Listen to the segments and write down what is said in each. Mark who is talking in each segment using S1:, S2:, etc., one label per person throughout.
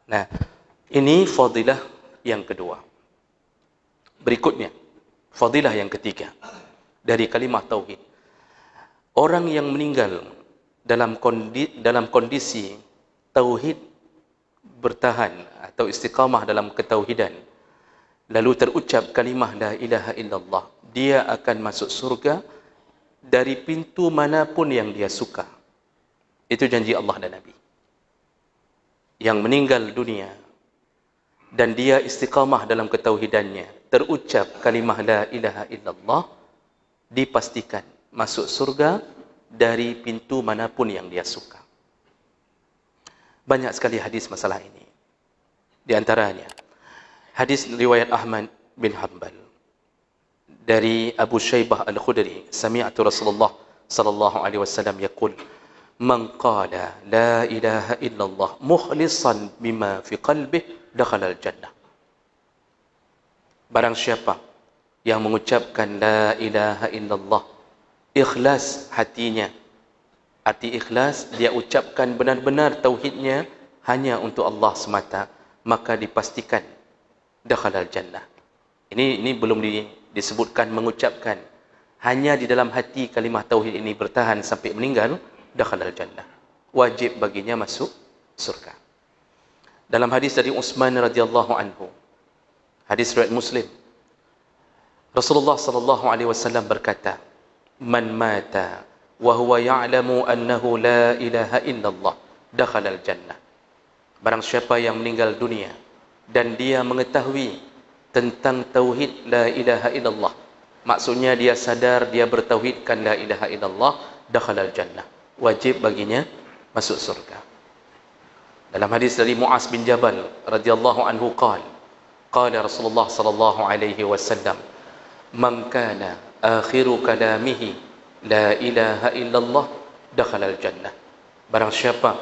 S1: Nah, ini fadilah yang kedua. Berikutnya, fadilah yang ketiga dari kalimah tauhid. Orang yang meninggal dalam kondisi tauhid bertahan atau istiqamah dalam ketauhidan, lalu terucap kalimah la ilaha illallah, dia akan masuk surga dari pintu manapun yang dia suka. Itu janji Allah dan Nabi. Yang meninggal dunia dan dia istiqamah dalam ketauhidannya, terucap kalimah la ilaha illallah, dipastikan masuk surga dari pintu manapun yang dia suka. Banyak sekali hadis masalah ini. Di antaranya hadis riwayat Ahmad bin Hanbal dari Abu Syaibah Al-Khudri, sami'tu Rasulullah sallallahu alaihi wasallam yaqul, man qala la ilaha illallah mukhlishan bima fi qalbihi dakhala al-jannah. Barang siapa yang mengucapkan la ilaha illallah, ikhlas hatinya, arti ikhlas, dia ucapkan benar-benar tauhidnya hanya untuk Allah semata, maka dipastikan dakhala al-jannah. Ini belum disebutkan mengucapkan, hanya di dalam hati kalimah tauhid ini bertahan sampai meninggal, dakhala al-jannah, wajib baginya masuk surga. Dalam hadis dari Utsman radhiyallahu anhu, hadis riwayat Muslim, Rasulullah sallallahu alaihi wasallam berkata, man mata wa huwa ya'lamu annahu la ilaha illallah dakhala al-jannah. Barang siapa yang meninggal dunia dan dia mengetahui tentang tauhid la ilaha illallah, maksudnya dia sadar, dia bertauhidkan la ilaha illallah, dakhala al-jannah, wajib baginya masuk surga. Dalam hadis dari Muaz bin Jabal radhiyallahu anhu qala Rasulullah sallallahu alaihi wasallam, man kana akhiru kalamihi la ilaha illallah dakhala al-jannah. Barang siapa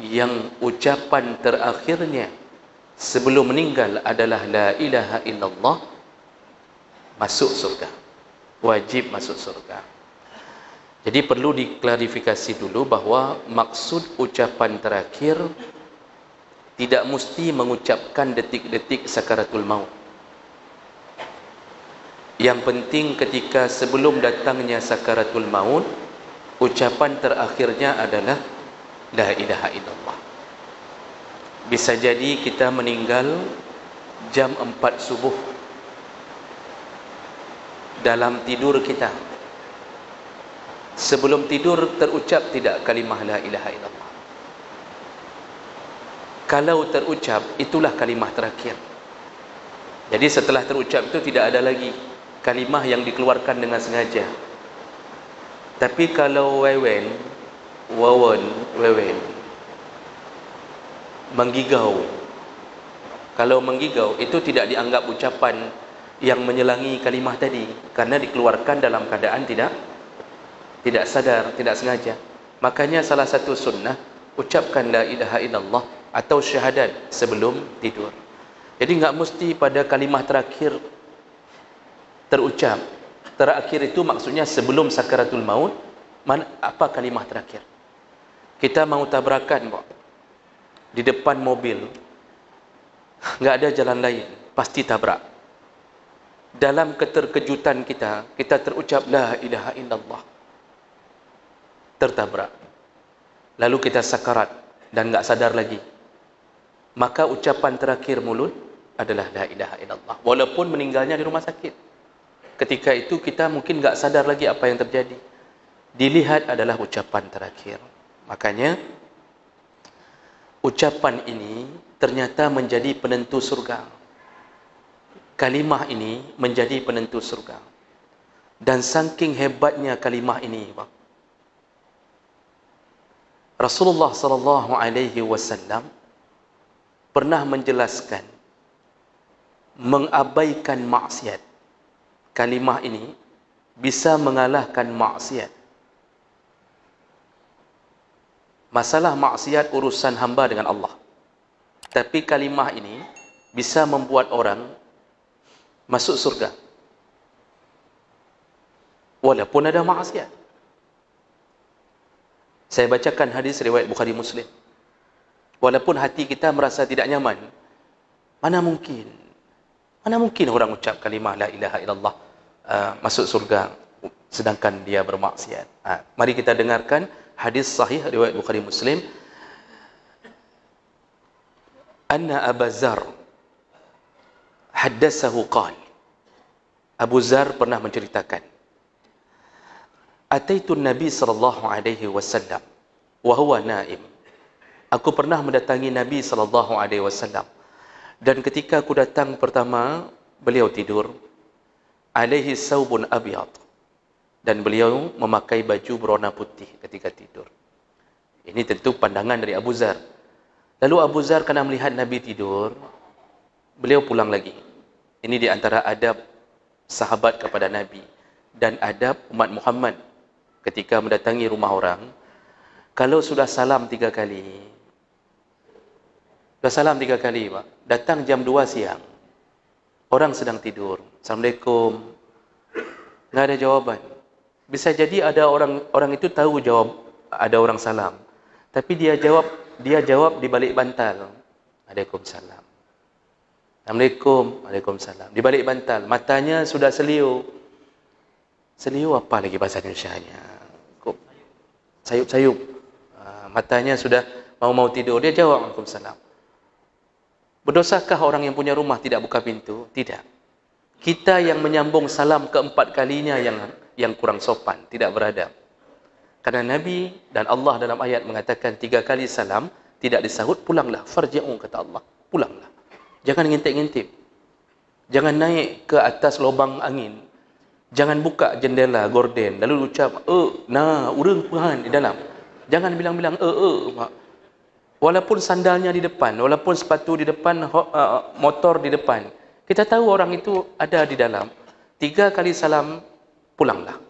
S1: yang ucapan terakhirnya sebelum meninggal adalah la ilaha illallah, masuk surga, wajib masuk surga. Jadi perlu diklarifikasi dulu bahawa maksud ucapan terakhir tidak mesti mengucapkan detik-detik sakaratul maut. Yang penting ketika sebelum datangnya sakaratul maut, ucapan terakhirnya adalah la ilaha illallah. Bisa jadi kita meninggal jam 4 subuh, dalam tidur kita, sebelum tidur terucap tidak kalimah la ilaha illallah. Kalau terucap, itulah kalimah terakhir. Jadi setelah terucap itu tidak ada lagi kalimah yang dikeluarkan dengan sengaja. Tapi kalau wewen, menggigau, kalau menggigau itu tidak dianggap ucapan yang menyelangi kalimah tadi, karena dikeluarkan dalam keadaan tidak sadar, tidak sengaja. Makanya salah satu sunnah, ucapkan la ilaha illallah atau syahadat sebelum tidur. Jadi enggak mesti pada kalimah terakhir terucap. Terakhir itu maksudnya sebelum sakaratul maut. Apa kalimah terakhir? Kita mau tabrakan kok di depan mobil, enggak ada jalan lain, pasti tabrak. Dalam keterkejutan kita terucap la ilaha illallah, tertabrak, lalu kita sakarat dan enggak sadar lagi, maka ucapan terakhir mulut adalah la ilaha illallah, walaupun meninggalnya di rumah sakit. Ketika itu kita mungkin enggak sadar lagi apa yang terjadi, dilihat adalah ucapan terakhir. Makanya ucapan ini ternyata menjadi penentu surga. Kalimah ini menjadi penentu surga. Dan saking hebatnya kalimah ini, Rasulullah sallallahu alaihi wasallam pernah menjelaskan, mengabaikan maksiat, kalimah ini bisa mengalahkan maksiat. Masalah maksiat urusan hamba dengan Allah, tapi kalimah ini bisa membuat orang masuk surga walaupun ada maksiat. Saya bacakan hadis riwayat Bukhari Muslim. Walaupun hati kita merasa tidak nyaman. Mana mungkin orang ucap kalimah la ilaha illallah masuk surga sedangkan dia bermaksiat. Mari kita dengarkan hadis sahih riwayat Bukhari Muslim. Anna Abu Zar haddatsahu qala. Abu Zar pernah menceritakan, Ataitu Nabi sallallahu alaihi wasallam wa huwa naim. Aku pernah mendatangi Nabi sallallahu alaihi wasallam dan ketika aku datang pertama beliau tidur, alaihi saubun abyad, dan beliau memakai baju berwarna putih ketika tidur. Ini tentu pandangan dari Abu Zar. Lalu Abu Zar kerana melihat Nabi tidur, beliau pulang lagi. Ini di antara adab sahabat kepada Nabi dan adab umat Muhammad ketika mendatangi rumah orang. Kalau sudah salam 3 kali, Pak, datang jam 2 siang, orang sedang tidur, Assalamualaikum, nggak ada jawaban. Bisa jadi ada orang itu tahu jawab, ada orang salam, tapi dia jawab di balik bantal. Waalaikumsalam. Assalamualaikum. Waalaikumsalam. Di balik bantal, matanya sudah seliu. Seliu apa lagi bahasa Indonesianya? Sayup-sayup. Matanya sudah mau tidur, dia jawab Waalaikumsalam. Berdosakah orang yang punya rumah tidak buka pintu? Tidak. Kita yang menyambung salam keempat kalinya yang kurang sopan, tidak beradab. Karena Nabi dan Allah dalam ayat mengatakan 3 kali salam tidak disahut, pulanglah. Farji'u, kata Allah, pulanglah. Jangan ngintip-ngintip. Jangan naik ke atas lubang angin. Jangan buka jendela, gorden, lalu ucap, urang Tuhan di dalam. Jangan bilang-bilang, walaupun sandalnya di depan, walaupun sepatu di depan, motor di depan. Kita tahu orang itu ada di dalam. 3 kali salam, pulanglah.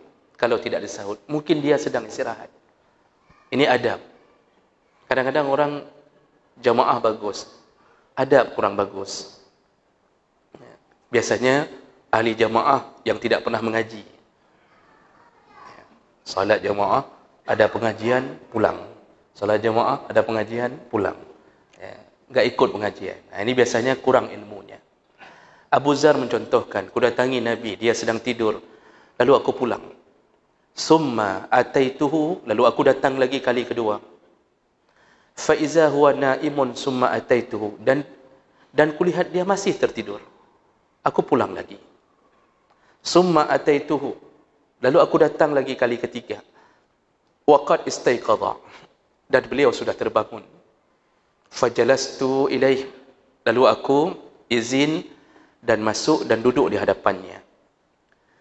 S1: Kalau tidak disahut. Mungkin dia sedang istirahat. Ini adab. Kadang-kadang orang jamaah bagus, adab kurang bagus. Biasanya ahli jamaah yang tidak pernah mengaji. Salat jamaah, ada pengajian, pulang. Salat jamaah, ada pengajian, pulang. Enggak ikut pengajian. Ini biasanya kurang ilmunya. Abu Zar mencontohkan, ku datangi Nabi, dia sedang tidur, lalu aku pulang. Summa ataituhu, lalu aku datang lagi kali kedua. Fa iza huwa naimun summa ataituhu, dan kulihat dia masih tertidur. Aku pulang lagi. Summa ataituhu, lalu aku datang lagi kali ketiga. Wa qad istaiqadha, dan beliau sudah terbangun. Fajalastu ilaih, lalu aku izin dan masuk dan duduk di hadapannya.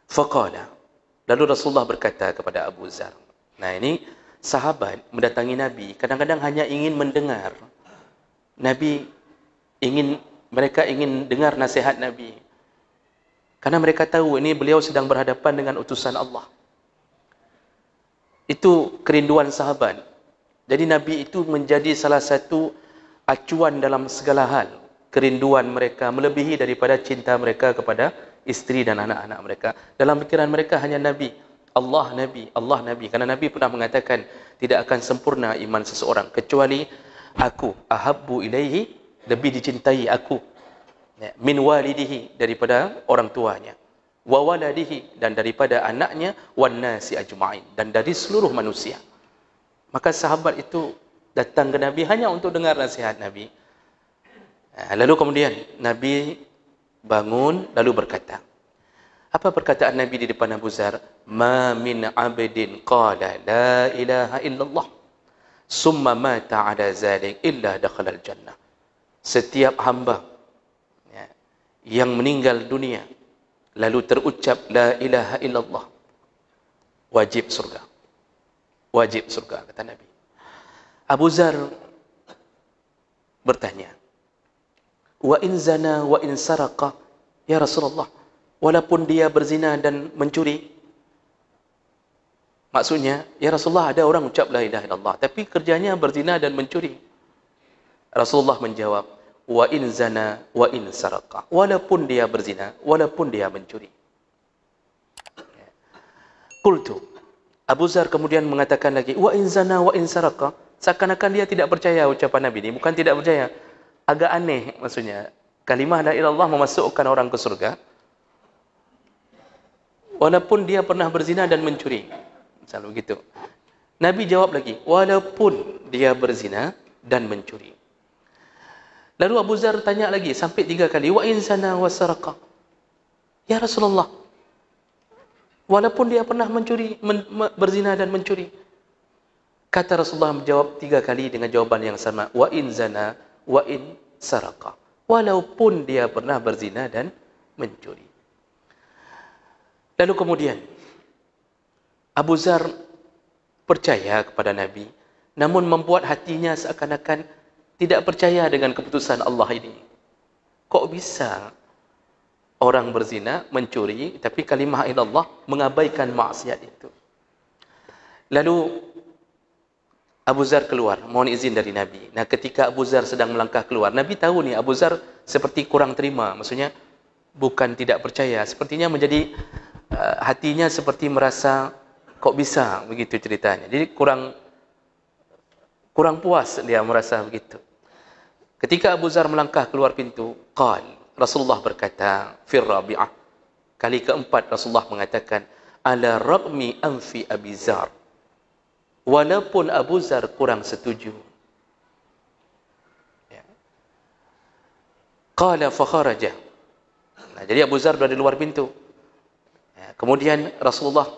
S1: Faqala, lalu Rasulullah berkata kepada Abu Zar. Nah, ini sahabat mendatangi Nabi, kadang-kadang hanya ingin mendengar. Mereka ingin dengar nasihat Nabi. Karena mereka tahu ini beliau sedang berhadapan dengan utusan Allah. Itu kerinduan sahabat. Jadi Nabi itu menjadi salah satu acuan dalam segala hal. Kerinduan mereka melebihi daripada cinta mereka kepada isteri dan anak-anak mereka. Dalam pikiran mereka hanya Nabi. Allah Nabi, Allah Nabi. Karena Nabi pernah mengatakan tidak akan sempurna iman seseorang kecuali aku, ahabbu ilaihi, lebih dicintai aku, min walidihi, daripada orang tuanya, wa waladihi, dan daripada anaknya, wan nasi ajma'in, dan dari seluruh manusia. Maka sahabat itu datang ke Nabi hanya untuk dengar nasihat Nabi. Lalu kemudian Nabi bangun lalu berkata. Apa perkataan Nabi di depan Abu Zar? Ma min abdin qala la ilaha illallah summa mata ala zalik illa dakhala al-jannah. Setiap hamba yang meninggal dunia lalu terucap la ilaha illallah, wajib surga. Wajib surga, kata Nabi. Abu Zar bertanya, wa in zana wa in saraqa ya Rasulullah, walaupun dia berzina dan mencuri. Maksudnya, ya Rasulullah, ada orang ucap la ilaha illallah tapi kerjanya berzina dan mencuri. Rasulullah menjawab, wa in zana wa in saraqa, walaupun dia berzina, walaupun dia mencuri. Qultu, Abu Zar kemudian mengatakan lagi, wa in zana wa in saraqa, Seakan-akan dia tidak percaya ucapan Nabi ini. Bukan tidak percaya. Agak aneh maksudnya. Kalimah la ilaha illallah memasukkan orang ke surga. Walaupun dia pernah berzina dan mencuri. Selalu begitu. Nabi jawab lagi. Walaupun dia berzina dan mencuri. Lalu Abu Zar tanya lagi. Sampai 3 kali. Wa in zana wa saraqa. Ya Rasulullah. Walaupun dia pernah mencuri, berzina dan mencuri. Kata Rasulullah menjawab 3 kali dengan jawaban yang sama. Wa in zana wa in saraqa. Walaupun dia pernah berzina dan mencuri. Lalu kemudian Abu Zar percaya kepada Nabi, namun membuat hatinya seakan-akan tidak percaya dengan keputusan Allah ini. Kok bisa orang berzina, mencuri, tapi kalimah ilallah mengabaikan maksiat itu? Lalu Abu Zar keluar, mohon izin dari Nabi. Nah, ketika Abu Zar sedang melangkah keluar, Nabi tahu nih Abu Zar seperti kurang terima. Maksudnya bukan tidak percaya, sepertinya menjadi hatinya seperti merasa kok bisa begitu ceritanya. Jadi kurang puas dia merasa begitu. Ketika Abu Zar melangkah keluar pintu, Rasulullah berkata, fir rabi'ah. Kali keempat Rasulullah mengatakan, ala raqmi anfi Abi Zar. Walaupun Abu Zar kurang setuju. Ya. Qala fa kharaja. Nah, jadi Abu Zar berada di luar pintu. Ya. Kemudian Rasulullah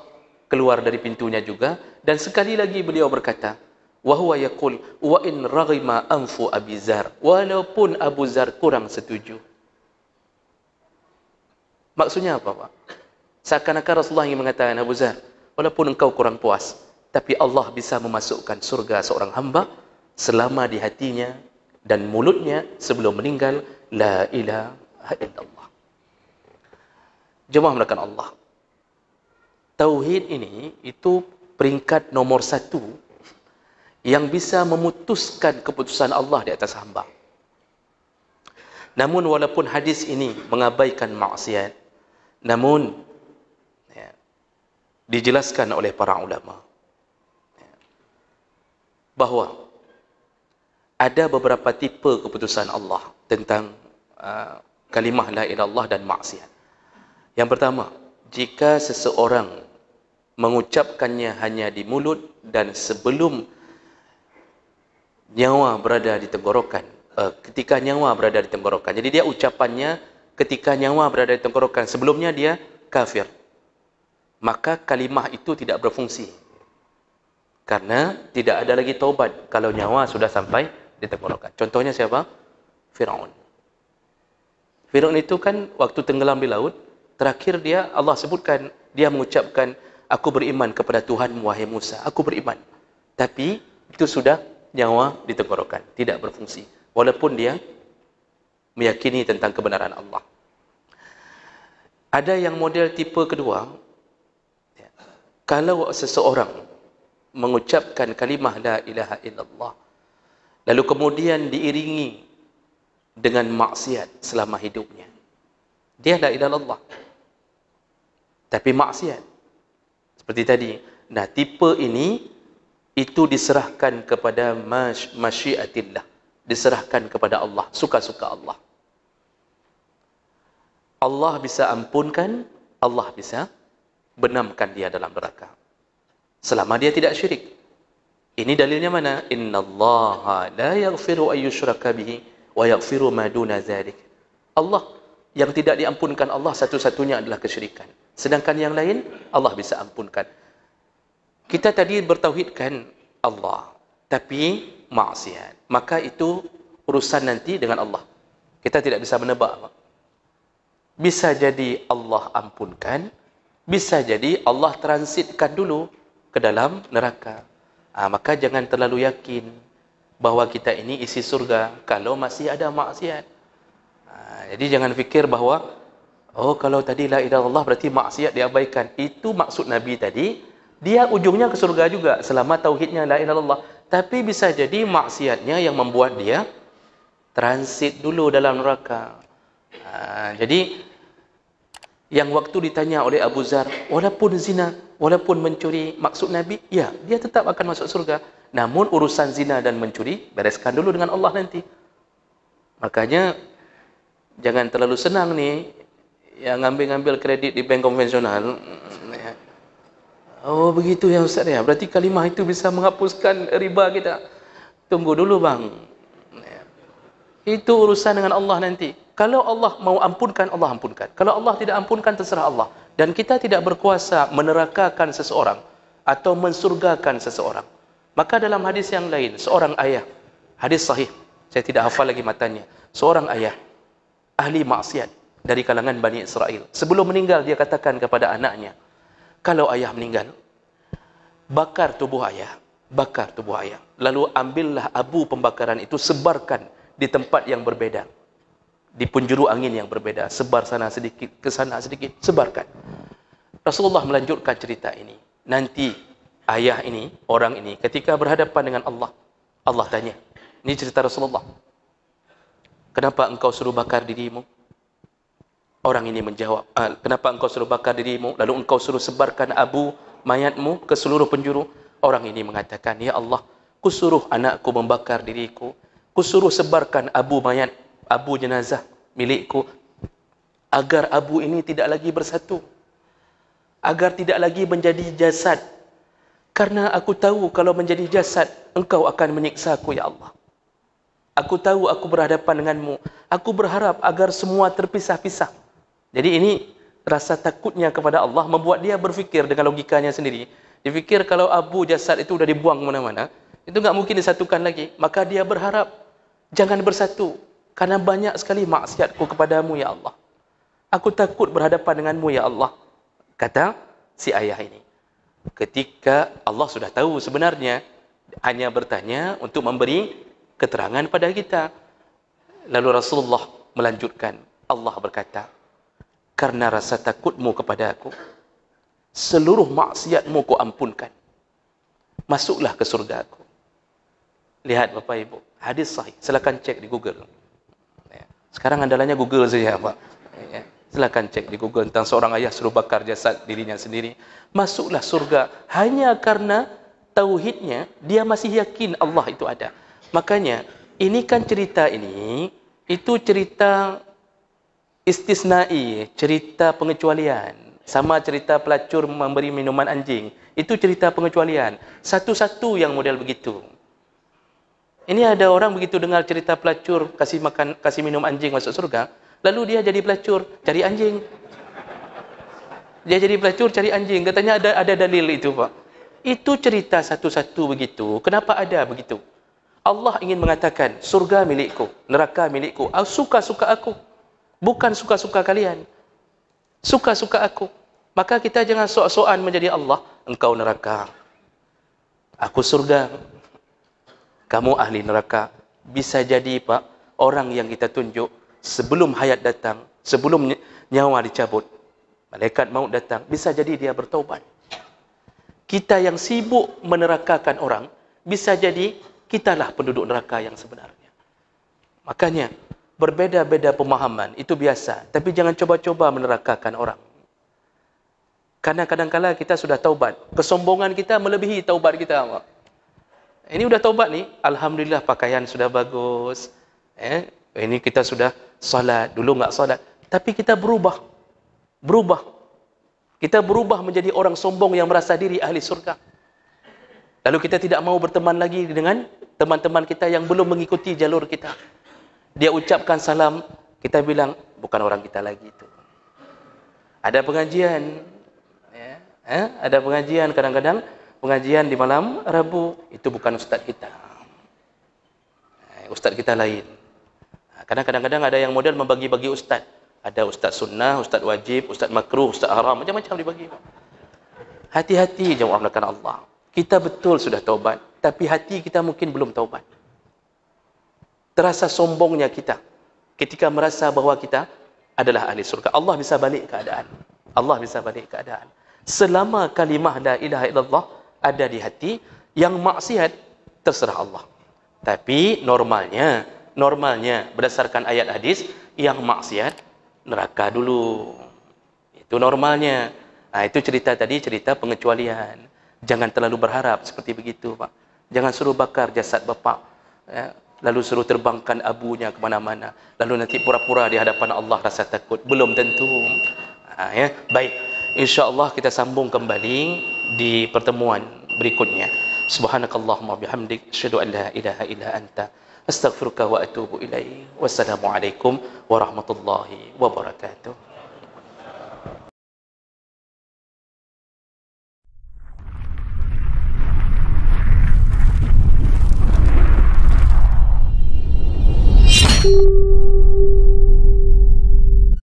S1: keluar dari pintunya juga, dan sekali lagi beliau berkata, wa huwa yaqul wa in raghima anfu Abi Zar. Walaupun Abu Zar kurang setuju. Maksudnya apa, Pak? Seakan-akan Rasulullah ingin mengatakan, Abu Zar, walaupun engkau kurang puas, tapi Allah bisa memasukkan surga seorang hamba selama di hatinya dan mulutnya sebelum meninggal la ilaha illallah. Jemaah melakukan Allah. Tauhid ini itu peringkat nomor 1 yang bisa memutuskan keputusan Allah di atas hamba. Namun walaupun hadis ini mengabaikan maksiat, namun dijelaskan oleh para ulama bahawa ada beberapa tipe keputusan Allah tentang kalimah la ilaha illallah dan maksiat. Yang pertama, jika seseorang mengucapkannya hanya di mulut dan sebelum nyawa berada di tenggorokan, ketika nyawa berada di tenggorokan. Jadi dia ucapannya ketika nyawa berada di tenggorokan, sebelumnya dia kafir. Maka kalimah itu tidak berfungsi. Karena tidak ada lagi taubat kalau nyawa sudah sampai di tenggorokan. Contohnya siapa? Firaun. Firaun itu kan waktu tenggelam di laut, terakhir dia, Allah sebutkan, dia mengucapkan, aku beriman kepada Tuhanmu wahai Musa. Aku beriman. Tapi itu sudah nyawa di tenggorokan, tidak berfungsi. Walaupun dia meyakini tentang kebenaran Allah. Ada yang model tipe kedua. Kalau seseorang mengucapkan kalimah la ilaha illallah, lalu kemudian diiringi dengan maksiat selama hidupnya, dia la ilaha illallah tapi maksiat seperti tadi. Nah, tipe ini itu diserahkan kepada masyiatillah, diserahkan kepada Allah, suka-suka Allah. Allah bisa ampunkan, Allah bisa benamkan dia dalam neraka selama dia tidak syirik. Ini dalilnya mana? Innallaha la yaghfiru an yushraka bihi wa yaghfiru ma duna dzalik. Allah yang tidak diampunkan Allah satu-satunya adalah kesyirikan. Sedangkan yang lain Allah bisa ampunkan. Kita tadi bertauhidkan Allah, tapi maksiat, maka itu urusan nanti dengan Allah. Kita tidak bisa menebak. Bisa jadi Allah ampunkan, bisa jadi Allah transitkan dulu ke dalam neraka. Maka jangan terlalu yakin bahawa kita ini isi surga kalau masih ada maksiat. Jadi jangan fikir bahawa kalau tadi la ilaha illallah berarti maksiat diabaikan. Itu maksud Nabi tadi. Dia ujungnya ke surga juga selama tauhidnya la ilaha illallah. Tapi bisa jadi maksiatnya yang membuat dia transit dulu dalam neraka. Jadi yang waktu ditanya oleh Abu Zar, walaupun zina, walaupun mencuri, maksud Nabi, ya, dia tetap akan masuk surga. Namun urusan zina dan mencuri, bereskan dulu dengan Allah nanti. Makanya, jangan terlalu senang nih, yang ngambil kredit di bank konvensional. Oh begitu ya Ustaz ya, berarti kalimah itu bisa menghapuskan riba kita. Tunggu dulu bang. Itu urusan dengan Allah nanti. Kalau Allah mau ampunkan, Allah ampunkan. Kalau Allah tidak ampunkan, terserah Allah. Dan kita tidak berkuasa menerakakan seseorang atau mensurgakan seseorang. Maka dalam hadis yang lain, seorang ayah, hadis sahih, saya tidak hafal lagi matanya, seorang ayah, ahli maksiat dari kalangan Bani Israel. Sebelum meninggal, dia katakan kepada anaknya, kalau ayah meninggal, bakar tubuh ayah. Bakar tubuh ayah. Lalu ambillah abu pembakaran itu, sebarkan di tempat yang berbeda, di penjuru angin yang berbeda. Sebar sana sedikit, ke sana sedikit, sebarkan. Rasulullah melanjutkan cerita ini. Nanti ayah ini, orang ini, ketika berhadapan dengan Allah, Allah tanya, ini cerita Rasulullah, kenapa engkau suruh bakar dirimu? Orang ini menjawab, kenapa engkau suruh bakar dirimu, lalu engkau suruh sebarkan abu mayatmu ke seluruh penjuru? Orang ini mengatakan, ya Allah, kusuruh anakku membakar diriku, kusuruh sebarkan abu mayat, abu jenazah milikku, agar abu ini tidak lagi bersatu, agar tidak lagi menjadi jasad. Karena aku tahu kalau menjadi jasad, engkau akan menyiksaku, ya Allah. Aku tahu aku berhadapan denganmu. Aku berharap agar semua terpisah-pisah. Jadi ini rasa takutnya kepada Allah membuat dia berfikir dengan logikanya sendiri. Dia fikir kalau abu jasad itu sudah dibuang mana-mana, itu enggak mungkin disatukan lagi. Maka dia berharap jangan bersatu, karena banyak sekali maksiatku kepadamu, ya Allah. Aku takut berhadapan denganmu, ya Allah. Kata si ayah ini. Ketika Allah sudah tahu sebenarnya, hanya bertanya untuk memberi keterangan pada kita. Lalu Rasulullah melanjutkan, Allah berkata, karena rasa takutmu kepada aku, seluruh maksiatmu ku ampunkan. Masuklah ke surga aku. Lihat Bapak Ibu, hadis sahih. Silakan cek di Google. Sekarang andalanya Google saja, Pak. Silakan cek di Google tentang seorang ayah suruh bakar jasad dirinya sendiri. Masuklah surga hanya karena tauhidnya, dia masih yakin Allah itu ada. Makanya, ini kan cerita ini, itu cerita istisnai, cerita pengecualian. Sama cerita pelacur memberi minuman anjing. Itu cerita pengecualian. Satu-satu yang model begitu. Ini ada orang begitu dengar cerita pelacur kasih minum anjing masuk surga, lalu dia jadi pelacur cari anjing. Dia jadi pelacur cari anjing. Katanya ada dalil itu, Pak. Itu cerita satu-satu begitu. Kenapa ada begitu? Allah ingin mengatakan, surga milikku, neraka milikku. Suka-suka aku. Bukan suka-suka kalian. Suka-suka aku. Maka kita jangan sok-sokan menjadi Allah. Engkau neraka, aku surga, kamu ahli neraka. Bisa jadi Pak, orang yang kita tunjuk sebelum hayat datang, sebelum nyawa dicabut, malaikat maut datang, bisa jadi dia bertaubat. Kita yang sibuk menerakakan orang, bisa jadi kitalah penduduk neraka yang sebenarnya. Makanya berbeda-beda pemahaman itu biasa, tapi jangan coba-coba menerakakan orang. Karena kadang-kala kita sudah taubat, kesombongan kita melebihi taubat kita, Pak. Ini udah taubat nih, alhamdulillah pakaian sudah bagus. Ini kita sudah salat, dulu enggak salat, tapi kita berubah. Kita berubah menjadi orang sombong yang merasa diri ahli surga. Lalu kita tidak mau berteman lagi dengan teman-teman kita yang belum mengikuti jalur kita. Dia ucapkan salam, kita bilang bukan orang kita lagi itu. Ada pengajian, ada pengajian kadang-kadang. Pengajian di malam Rabu, itu bukan ustaz kita. Ustaz kita lain. Karena kadang-kadang ada yang model membagi-bagi ustaz. Ada ustaz sunnah, ustaz wajib, ustaz makruh, ustaz haram, macam-macam dibagi. Hati-hati jemaah melakukan Allah. Kita betul sudah taubat, tapi hati kita mungkin belum taubat. Terasa sombongnya kita ketika merasa bahwa kita adalah ahli surga. Allah bisa balik keadaan. Allah bisa balik keadaan. Selama kalimah la ilaha illallah ada di hati, yang maksiat terserah Allah. Tapi normalnya berdasarkan ayat hadis, yang maksiat neraka dulu. Itu normalnya. Nah, itu cerita tadi, cerita pengecualian. Jangan terlalu berharap seperti begitu, Pak. Jangan suruh bakar jasad bapa, ya. Lalu suruh terbangkan abunya ke mana-mana. Lalu nanti pura-pura di hadapan Allah rasa takut. Belum tentu. Ya. Baik. InsyaAllah kita sambung kembali di pertemuan berikutnya. Subhanakallahumma bihamdik. Asyhadu an la ilaha illa anta. Astaghfiruka wa atubu ilaih. Wassalamualaikum warahmatullahi wabarakatuh.